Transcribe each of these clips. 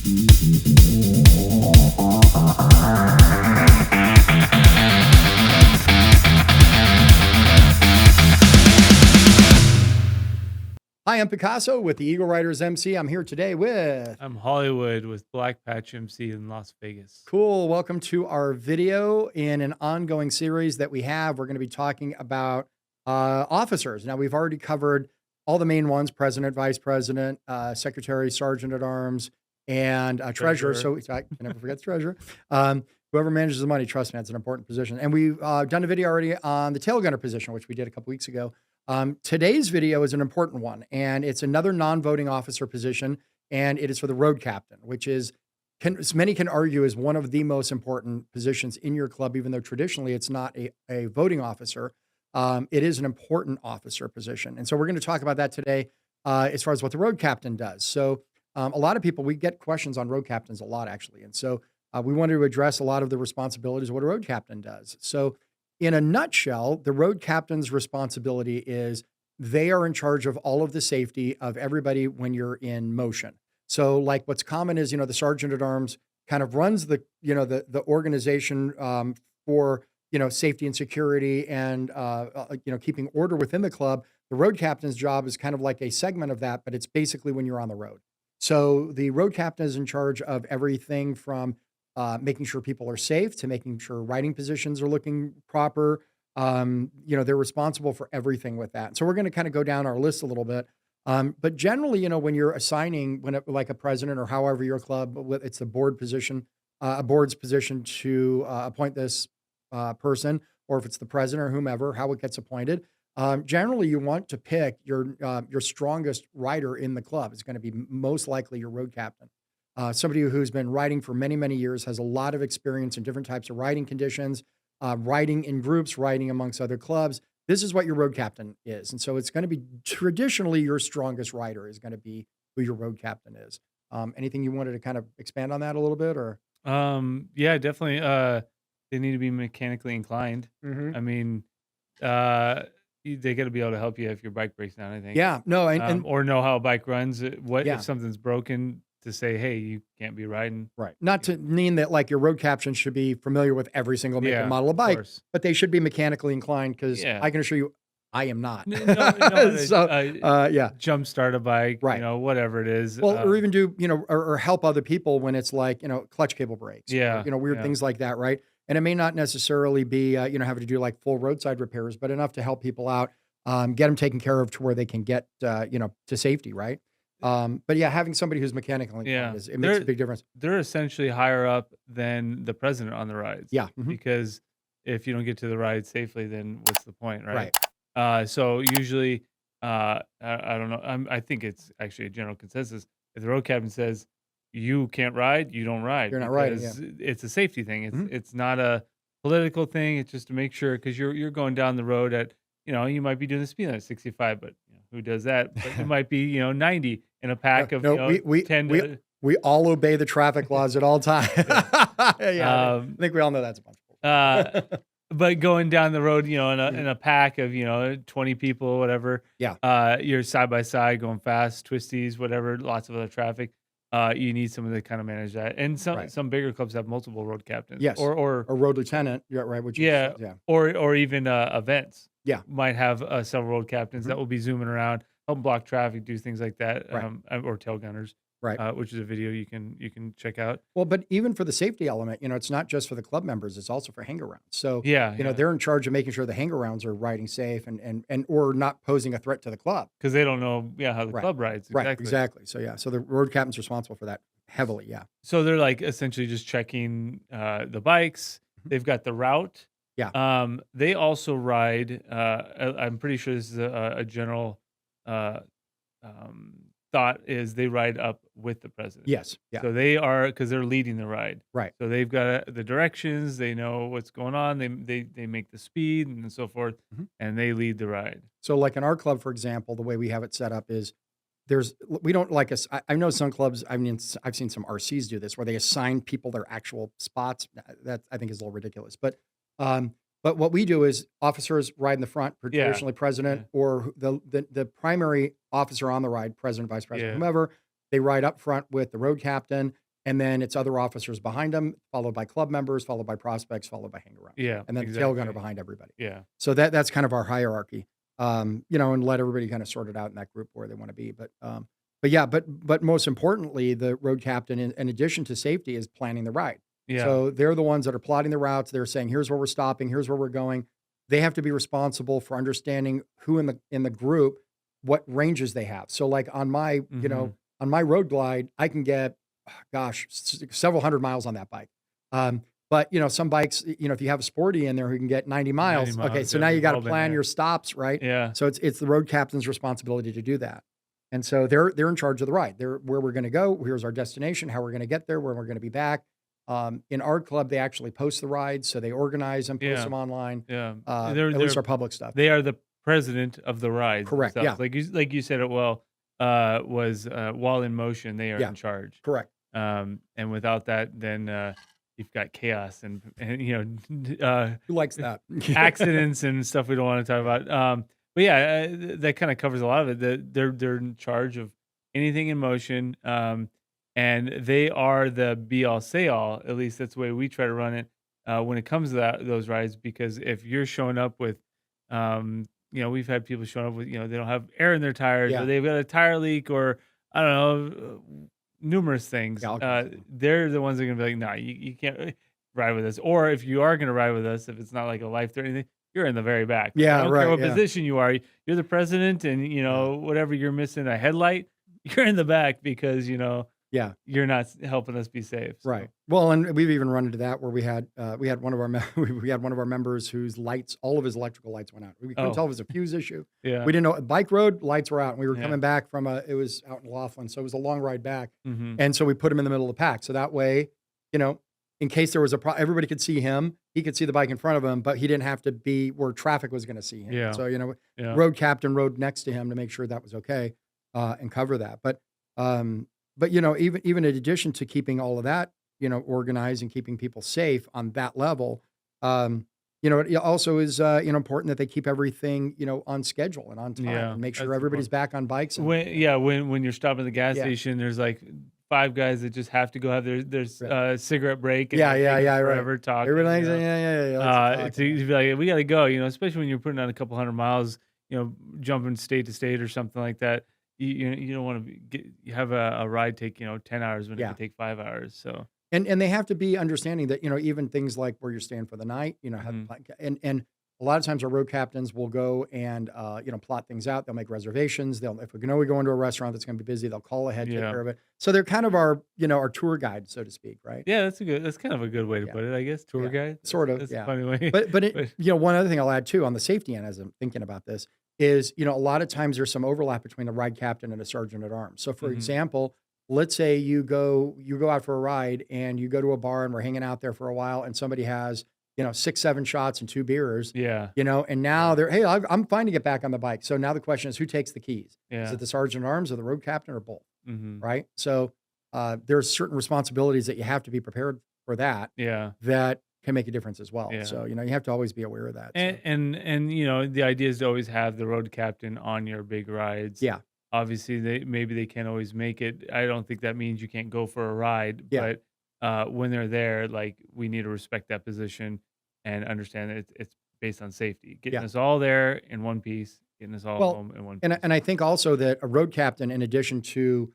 Hi, I'm Picasso with the Eagle Riders MC. I'm here today with I'm Hollywood with Black Patch MC in Las Vegas. Cool. Welcome to our video in an ongoing series that we have. We're going to be talking about officers. Now, we've already covered all the main ones: president, vice president, secretary, sergeant at arms, and treasurer. So I can never forget the treasurer. Whoever manages the money, trust me, it's an important position. And we've done a video already on the tail gunner position, which we did a couple weeks ago. Today's video is an important one, and it's another non-voting officer position, and it is for the road captain, which is, many can argue, is one of the most important positions in your club, even though traditionally it's not a voting officer. It is an important officer position. And so we're going to talk about that today as far as what the road captain does. So a lot of people, we get questions on road captains a lot, actually. And so we wanted to address a lot of the responsibilities of what a road captain does. So in a nutshell, the road captain's responsibility is they are in charge of all of the safety of everybody when you're in motion. So like what's common is, the sergeant at arms kind of runs the organization for, safety and security and, keeping order within the club. The road captain's job is kind of like a segment of that, but it's basically when you're on the road. So the road captain is in charge of everything from making sure people are safe to making sure riding positions are looking proper. They're responsible for everything with that. So we're going to kind of go down our list a little bit. But generally, when you're assigning, like a president or however your club, it's the board position, a board's position to appoint this person, or if it's the president or whomever, how it gets appointed. Generally, you want to pick your strongest rider in the club. It's going to be most likely your road captain. Somebody who's been riding for many, many years, has a lot of experience in different types of riding conditions, riding in groups, riding amongst other clubs. This is what your road captain is. And so it's going to be traditionally your strongest rider is going to be who your road captain is. Anything you wanted to kind of expand on that a little bit, or? Yeah, definitely. They need to be mechanically inclined. Mhm. I mean, they got to be able to help you if your bike breaks down, I think. Yeah, no, and Or know how a bike runs. What yeah. if something's broken, to say, hey, you can't be riding. Right. Not to mean that like your road captain should be familiar with every single make and model of bike, but they should be mechanically inclined because Yeah. I can assure you, I am not. So, yeah. Jumpstart a bike, Right. Whatever it is. Well, or even do, or help other people when it's like, clutch cable breaks, Yeah. or, weird things like that. Right. And it may not necessarily be, having to do like full roadside repairs, but enough to help people out, get them taken care of to where they can get, to safety. Right. But yeah, having somebody who's mechanically inclined it makes a big difference. They're essentially higher up than the president on the rides. Yeah. Because if you don't get to the ride safely, then what's the point, right? Right. So usually, I don't know. I think it's actually a general consensus. If the road captain says you can't ride, you don't ride. You're not riding, because it's a safety thing. It's not a political thing. It's just to make sure, because you're going down the road at, you might be doing the speed limit at 65, but who does that? But it might be 90 in a pack of 10. We all obey the traffic laws at all times. I think we all know that's a bunch of bullshit. But going down the road, in a pack of 20 people, whatever. Yeah. You're side by side going fast, twisties, whatever, lots of other traffic. You need someone to kind of manage that. And some bigger clubs have multiple road captains. Yes. Or a road lieutenant. Yeah, right. Or even events. Yeah. Might have several road captains that will be zooming around, help block traffic, do things like that. Or tail gunners. Right. Which is a video you can check out. Well, but even for the safety element, it's not just for the club members, it's also for hang arounds. So, yeah. They're in charge of making sure the hang arounds are riding safe and or not posing a threat to the club. Because they don't know, how the club rides. Exactly. Right, exactly. So, yeah. So the road captain's responsible for that heavily, yeah. So they're like essentially just checking the bikes. They've got the route. Yeah. They also ride, I'm pretty sure this is a general thought is they ride up with the president. Yes. Yeah. So they are, because they're leading the ride. Right. So they've got the directions. They know what's going on. They make the speed and so forth, and they lead the ride. So like in our club, for example, the way we have it set up is we don't like us. I know some clubs, I mean, I've seen some RCs do this where they assign people their actual spots. That I think is a little ridiculous. But what we do is officers ride in the front, traditionally president or the primary officer on the ride, president, vice president, whomever. They ride up front with the road captain. and then it's other officers behind them, followed by club members, followed by prospects, followed by hang-arounds, Yeah, and then the tail gunner exactly. behind everybody. Yeah. So that's kind of our hierarchy, and let everybody kind of sort it out in that group where they want to be. But yeah, but most importantly, the road captain, in addition to safety, is planning the ride. Yeah. So they're the ones that are plotting the routes. They're saying, "Here's where we're stopping. Here's where we're going." They have to be responsible for understanding who in the group, what ranges they have. So like Mhm. on my road glide, I can get, gosh, several hundred miles on that bike. But some bikes, if you have a sporty in there who can get 90 90 miles, okay, miles. so Yeah, now you we've got to all been plan there. your stops, right? Yeah. So it's the road captain's responsibility to do that. And so they're in charge of the ride. They're where we're going to go. Here's our destination, how we're going to get there, when we're going to be back. In our club, they actually post the rides, so they organize them, post Yeah. them online. Yeah. At least our public stuff. They are the president of the rides Correct. Yeah. themselves. Like you said it well, was while in motion, they are Yeah. in charge. Correct. And without that, then you've got chaos and Who likes that? accidents and stuff we don't want to talk about. But yeah, that kind of covers a lot of it. They're in charge of anything in motion, and they are the be all say all. At least that's the way we try to run it when it comes to those rides. Because if you're showing up with, we've had people showing up with, they don't have air in their tires, Yeah. or they've got a tire leak, or I don't know, numerous things. Yeah, all kinds of things. They're the ones that are gonna be like, "No, you can't ride with us." Or if you are gonna ride with us, if it's not like a life threatening thing, you're in the very back. I Yeah, don't care right, what yeah. position you are. You're the president, and whatever you're missing a headlight, you're in the back because Yeah. you're not helping us be safe. So, Right. Well, and we've even run into that where we had one of our we had one of our members whose lights, all of his electrical lights went out. We couldn't Oh, tell if it was a fuse issue. yeah, We didn't know. Bike road lights were out, and we were yeah, coming back from it was out in Laughlin, so it was a long ride back, hmm, and so we put him in the middle of the pack, so that way, you know, in case there was everybody could see him, he could see the bike in front of him, but he didn't have to be where traffic was going to see him. yeah, So yeah, road captain rode next to him to make sure that was okay, and cover that. But even in addition to keeping all of that, organized and keeping people safe on that level, it also is important that they keep everything on schedule and on time yeah. and make sure That's everybody's important. back on bikes. And When you're stopping at the gas yeah, station, there's like five guys that just have to go have their right. cigarette break, and Yeah, they're yeah, taking yeah, right. forever talking. Everything's yeah. Let's To talk. be like, we got to go, especially when you're putting on a couple hundred miles, jumping state to state or something like that. You don't want to you have a ride take 10 hours when it Yeah. could take 5 hours. So And they have to be understanding that, even things like where you're staying for the night, have mhm. and a lot of times our road captains will go and plot things out. They'll make reservations. If we know we go into a restaurant that's going to be busy, they'll call ahead, take Yeah, care of it. So they're kind of our tour guide, so to speak, right? yeah, that's kind of a good way to Yeah. put it, I guess. Tour Yeah. guide. Sort of, That's a yeah. funny way. But it, But one other thing I'll add too on the safety end as I'm thinking about this is, a lot of times there's some overlap between a ride captain and a sergeant at arms. So for mhm. example, let's say you go out for a ride and you go to a bar and we're hanging out there for a while and somebody has, 6, 7 shots and 2 beers, Yeah, and now they're, hey, I'm fine to get back on the bike. So now the question is, who takes the keys? Is yeah, it the sergeant at arms or the road captain or both? hmm, Right. So there's certain responsibilities that you have to be prepared for that can make a difference as well. yeah. So, you have to always be aware of that. So, And the idea is to always have the road captain on your big rides. yeah. Obviously, they can't always make it. I don't think that means you can't go for a ride, Yeah. but when they're there, like, we need to respect that position and understand that it's based on safety, getting Yeah. us all there in one piece, getting us all Well, home in one and piece. I think also that a road captain, in addition to,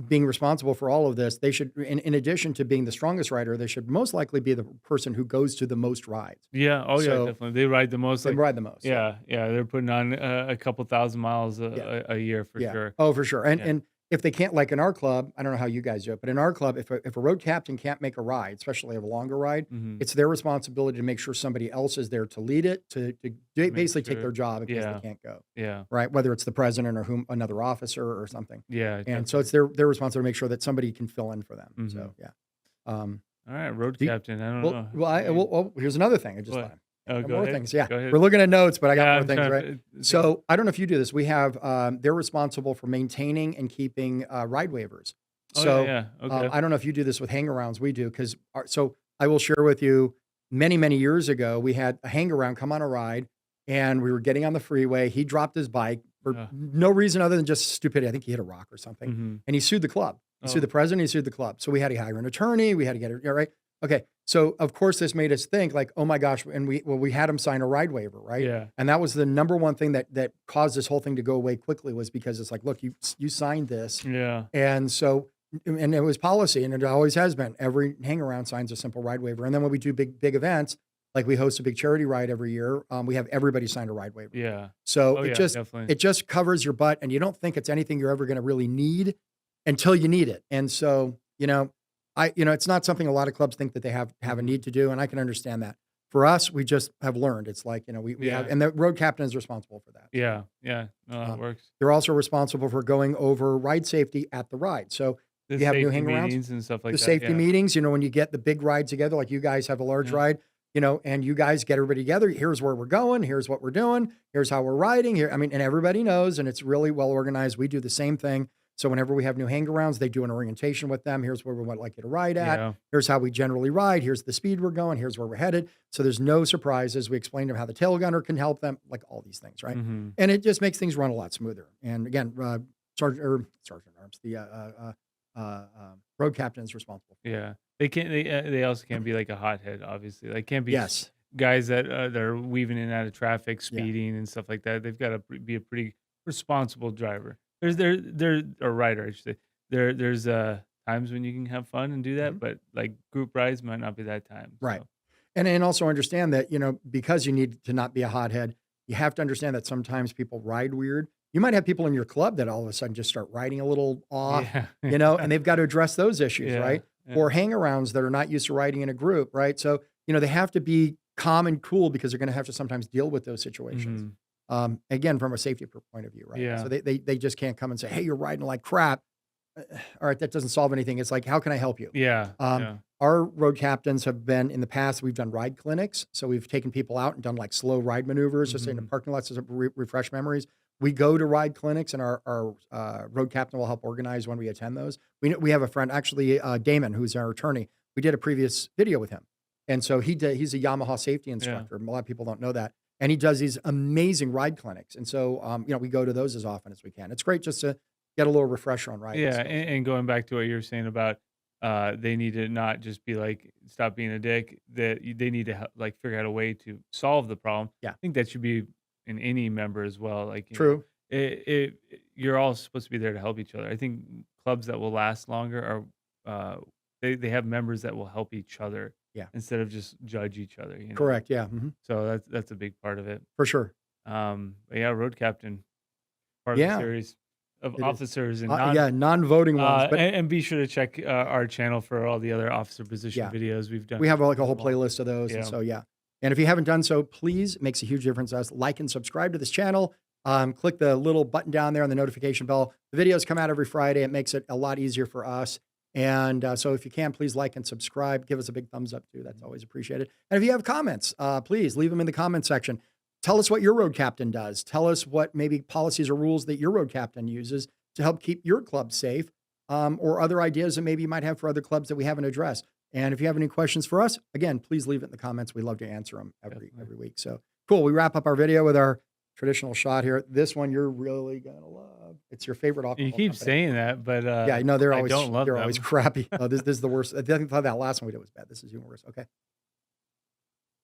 being responsible for all of this, they should, in addition to being the strongest rider, they should most likely be the person who goes to the most rides. Yeah. Oh, yeah. So Definitely. They ride the most. they Like, ride the most. Yeah. yeah, yeah. They're putting on a couple thousand miles Yeah. a year for Yeah. sure. Oh, for sure. And Yeah. and if they can't, like in our club, I don't know how you guys do it, but in our club, if a road captain can't make a ride, especially a longer ride, Hmm. it's their responsibility to make sure somebody else is there to lead it, to Make basically take sure. their job in case they Yeah. can't go. Yeah. Right? Whether it's the president or another officer or something. Yeah. And so Definitely. it's their responsibility to make sure that somebody can fill in for them. Hmm. So yeah. Um, All right. Road do you- captain. I don't well, know. here's another thing. I just What? thought. Oh, Got go more ahead. things. Yeah. Go ahead. We're looking at notes, but I got Yeah, more I'm things, trying right? to. So I don't know if you do this. We have they're responsible for maintaining and keeping ride waivers. Oh, So yeah. Okay. I don't know if you do this with hang-arounds. We do because so I will share with you. Many years ago, we had a hang-around come on a ride, and we were getting on the freeway. He dropped his bike for Uh, no reason other than just stupidity. I think he hit a rock or something, mhm. and he sued the club. He sued Oh, the president, he sued the club. So we had to hire an attorney, we had to get it, right? Okay. So of course this made us think like, oh my gosh, and we had him sign a ride waiver, right? yeah. And that was the number one thing that caused this whole thing to go away quickly was because it's like, look, you signed this. Yeah. And so, and it was policy, and it always has been. Every hang around signs a simple ride waiver. And then when we do big events, like we host a big charity ride every year, we have everybody sign a ride waiver. Yeah. So Oh, it yeah, just definitely. it just covers your butt, and you don't think it's anything you're ever going to really need until you need it. And so, it's not something a lot of clubs think that they have a need to do, and I can understand that. For us, we just have learned. It's like, we have, Yeah. and the road captain is responsible for that. Yeah. Yeah. No, that Um, works. They're also responsible for going over ride safety at the ride. So The you have new safety hang-arounds, meetings and stuff like the that. safety Yeah. meetings, when you get the big ride together, like you guys have a large Yeah. ride, and you guys get everybody together. Here's where we're going. Here's what we're doing. Here's how we're riding here. I mean, and everybody knows, and it's really well organized. We do the same thing. So whenever we have new hang-arounds, they do an orientation with them. Here's where we would like you to ride at. Yeah. Here's how we generally ride. Here's the speed we're going. Here's where we're headed. So there's no surprises. We explain to them how the tail gunner can help them, like all these things, right? Hmm. And it just makes things run a lot smoother. And again, Sergeant Arms, the road captain is responsible. Yeah. They can't. They also can't be like a hothead. Obviously, like can't be Yes. guys that are weaving in and out of traffic, Yeah. speeding and stuff like that. They've got to be a pretty responsible driver. There's a rider, I should say. There's times when you can have fun and do that, Mhm. but like group rides might not be that time. Right. So, And also understand that, because you need to not be a hothead, you have to understand that sometimes people ride weird. You might have people in your club that all of a sudden just start riding a little off, yeah. and they've got to address those issues, Yeah. right? Yeah. Or hang-arounds that are not used to riding in a group, right? So, they have to be calm and cool because they're going to have to sometimes deal with those situations. Mhm. Again, from a safety point of view, right? Yeah. So they just can't come and say, hey, you're riding like crap. All right, that doesn't solve anything. It's like, how can I help you? Yeah. Um, Yeah. Our road captains have been in the past, we've done ride clinics. So we've taken people out and done like slow ride maneuvers, just in the Mhm. parking lots to refresh memories. We go to ride clinics, and our road captain will help organize when we attend those. We have a friend, actually, Damon, who's our attorney. We did a previous video with him. And so he's a Yamaha safety instructor. A lot of people don't know that. And he does these amazing ride clinics. And so, we go to those as often as we can. It's great just to get a little refresher on riding. Yeah, skills. and going back to what you were saying about they need to not just be like stop being a dick. That they need to like figure out a way to solve the problem. Yeah. I think that should be in any member as well. Like True. you're all supposed to be there to help each other. I think clubs that will last longer are they have members that will help each other. Yeah. Instead of just judge each other. Correct. Yeah. Mhm. So that's a big part of it. For sure. But yeah, road captain part of Yeah. the series of It is. officers and Non-voting ones. But and be sure to check our channel for all the other officer position Yeah. videos we've done. we have like a whole Well, playlist of those. yeah. And so, yeah. And if you haven't done so, please, it makes a huge difference to us. Like and subscribe to this channel. Click the little button down there on the notification bell. The videos come out every Friday. It makes it a lot easier for us. And so if you can, please like and subscribe. Give us a big thumbs up too. That's always appreciated. And if you have comments, please leave them in the comment section. Tell us what your road captain does. Tell us what maybe policies or rules that your road captain uses to help keep your club safe, or other ideas that maybe you might have for other clubs that we haven't addressed. And if you have any questions for us, again, please leave it in the comments. We love to answer them every week. So cool. We wrap up our video with our traditional shot here. This one you're really gonna love. It's your favorite alcohol You keep company. saying that, but Yeah, I know they're I always don't love they're them. always crappy. Oh, this is the worst. I thought that last one we did was bad. This is even worse. Okay.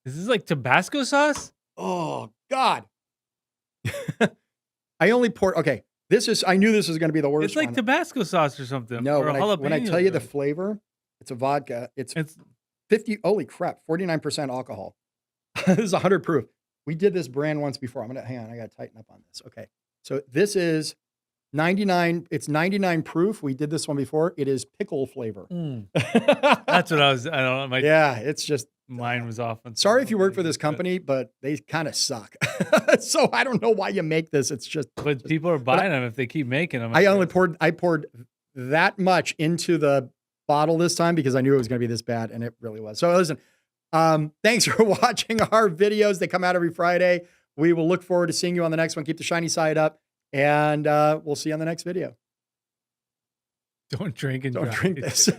Is this like Tabasco sauce? Oh God. I only poured. Okay, I knew this was going to be the worst. It's like one. Tabasco sauce or something. No, or when I jalapeno tell you the sauce. flavor, it's a vodka. It's It's 50. Holy crap, 49% alcohol. This is 100 proof. We did this brand once before. hang on. I got to tighten up on this. Okay, so this is 99. It's 99 proof. We did this one before. It is pickle flavor. that's what I was. I don't know. My Yeah, it's just. mine was off. On Sorry if you work something, for this but- company, but they kind of suck. So I don't know why you make this. It's just. But people are buying them if they keep making them. I poured that much into the bottle this time because I knew it was going to be this bad, and it really was. So listen, thanks for watching our videos. They come out every Friday. We will look forward to seeing you on the next one. Keep the shiny side up, and we'll see you on the next video. Don't drink and Don't drive. drink this.